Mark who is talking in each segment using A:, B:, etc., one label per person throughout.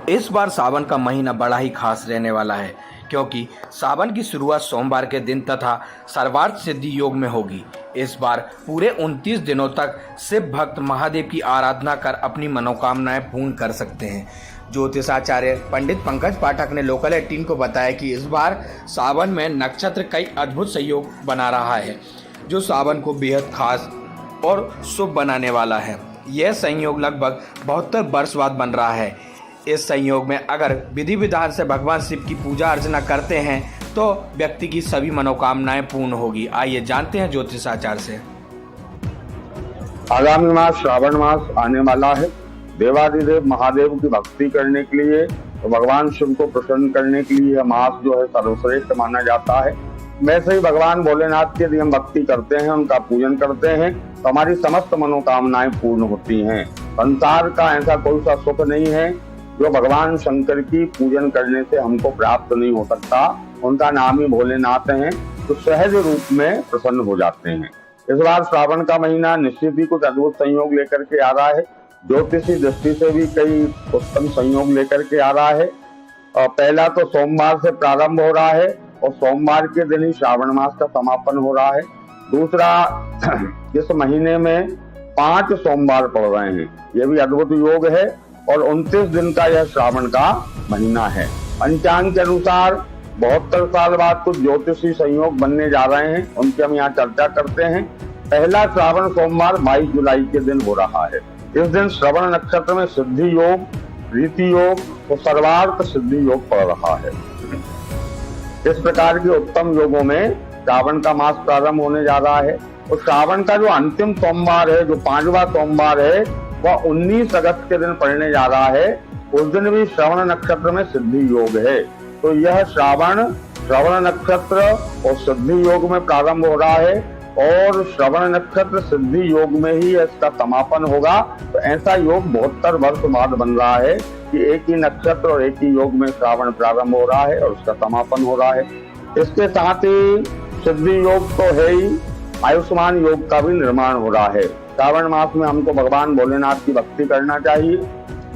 A: इस बार सावन का महीना बड़ा ही खास रहने वाला है, क्योंकि सावन की शुरुआत सोमवार के दिन तथा सर्वार्थ सिद्धि योग में होगी। इस बार पूरे 29 दिनों तक शिव भक्त महादेव की आराधना कर अपनी मनोकामनाएं पूर्ण कर सकते हैं। ज्योतिषाचार्य पंडित पंकज पाठक ने लोकल 18 को बताया कि इस बार सावन में नक्षत्र कई अद्भुत संयोग बना रहा है, जो सावन को बेहद खास और शुभ बनाने वाला है। यह संयोग लगभग 72 वर्ष बाद बन रहा है। इस संयोग में अगर विधि विधान से भगवान शिव की पूजा अर्चना करते हैं तो व्यक्ति की सभी मनोकामनाएं पूर्ण होगी। आइए जानते हैं ज्योतिषाचार्य से।
B: आगामी मास श्रावण मास आने वाला है। देवादिदेव महादेव की भक्ति करने के लिए तो भगवान शिव को प्रसन्न करने के लिए यह मास जो है सर्वश्रेष्ठ माना जाता है। वैसे ही भगवान भोलेनाथ की यदि हम भक्ति करते हैं, उनका पूजन करते हैं तो हमारी समस्त मनोकामनाएं पूर्ण होती हैं। संसार का ऐसा कोई सा सुख नहीं है जो भगवान शंकर की पूजन करने से हमको प्राप्त नहीं हो सकता। उनका नाम ही भोलेनाथ है, तो सहज रूप में प्रसन्न हो जाते हैं। इस बार श्रावण का महीना निश्चित ही कुछ अद्भुत संयोग लेकर के आ रहा है। ज्योतिषी दृष्टि से भी कई उत्तम संयोग लेकर के आ रहा है। पहला तो सोमवार से प्रारंभ हो रहा है और सोमवार के दिन ही श्रावण मास का समापन हो रहा है। दूसरा, इस महीने में 5 सोमवार पड़ रहे हैं, यह भी अद्भुत योग है और 29 दिन का यह श्रावण का महीना है। पंचांग के अनुसार 72 साल बाद कुछ ज्योतिषी संयोग बनने जा रहे हैं, उनकी हम यहाँ चर्चा करते हैं। पहला श्रावण सोमवार 22 जुलाई के दिन हो रहा है। इस दिन श्रवण नक्षत्र में सिद्धि योग, रीति योग और सर्वार्थ सिद्धि योग पड़ रहा है। इस प्रकार के उत्तम योगों में श्रावण का मास प्रारंभ होने जा रहा है और श्रावण का जो अंतिम सोमवार है, जो 5वां सोमवार है, वह 19 अगस्त के दिन पड़ने जा रहा है। उस दिन भी श्रवण नक्षत्र में सिद्धि योग है। तो यह श्रवण नक्षत्र और सिद्धि योग में प्रारंभ हो रहा है और श्रवण नक्षत्र सिद्धि योग में ही इसका समापन होगा। तो ऐसा योग 72 वर्ष बाद बन रहा है कि एक ही नक्षत्र और एक ही योग में श्रावण प्रारंभ हो रहा है और उसका समापन हो रहा है। इसके साथ ही सिद्धि योग तो है ही, आयुष्मान योग का भी निर्माण हो रहा है। श्रावण मास में हमको भगवान भोलेनाथ की भक्ति करना चाहिए।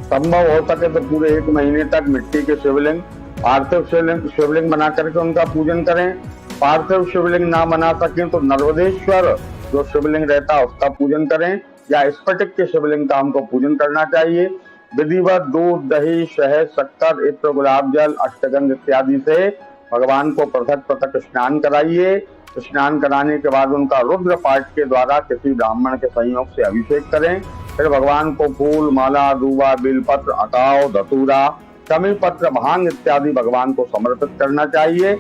B: संभव हो सके तो पूरे 1 महीने तक मिट्टी के शिवलिंग, पार्थिव शिवलिंग बना करके उनका पूजन करें। पार्थिव शिवलिंग ना बना सकें तो नर्मदेश्वर जो शिवलिंग रहता है उसका पूजन करें, या स्फटिक के शिवलिंग का हमको पूजन करना चाहिए। विधिवत दूध, दही, शहद, शक्कर, इत्र, गुलाब जल, अष्टगंध इत्यादि से भगवान को पृथक पृथक स्नान कराइए। स्नान कराने के बाद उनका रुद्र पाठ के द्वारा किसी ब्राह्मण के संयोग से अभिषेक करें। फिर भगवान को फूल, माला, दूबा, बेलपत्र, अटाव, धतूरा, तमी पत्र, भांग इत्यादि भगवान को समर्पित करना चाहिए।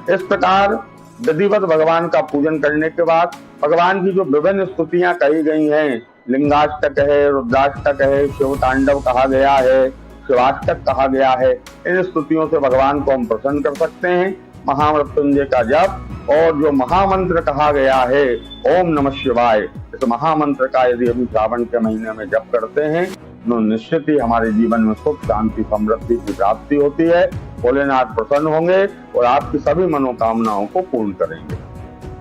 B: इस प्रकार विधिवत भगवान का पूजन करने के बाद भगवान की जो विभिन्न स्तुतियां कही गई हैं, लिंगाष्टक है, रुद्राष्टक है, शिव तांडव कहा गया है, शिवाष्टक कहा गया है, इन स्तुतियों से भगवान को हम प्रसन्न कर सकते हैं। महामृत्युंजय का जप और जो महामंत्र कहा गया है ओम नमः शिवाय, इस महामंत्र का यदि हम श्रावण के महीने में जप करते हैं तो निश्चित ही हमारे जीवन में सुख, शांति, समृद्धि की प्राप्ति होती है। भोलेनाथ प्रसन्न होंगे और आपकी सभी मनोकामनाओं को पूर्ण करेंगे।